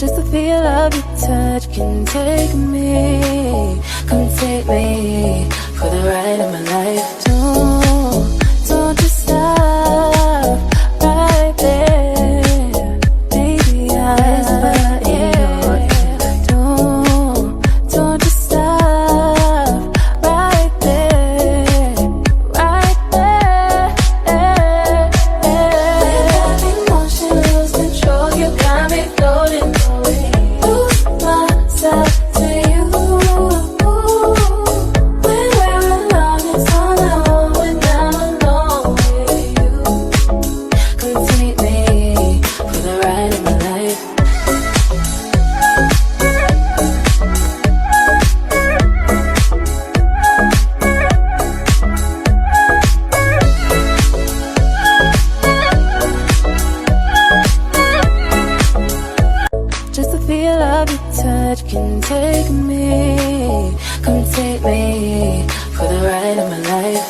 Just the feel of your touch can take me. Come take me for the ride of my life. Don't just stop right there, baby. Don't just stop right there, right there. Without emotion, lose control. You got me floating away. Lose myself to you. When we're alone, it's all I want. When I'm alone with you, come take me for the ride of my life. Just the feel of your touch can take me. Come take me for the ride of my life.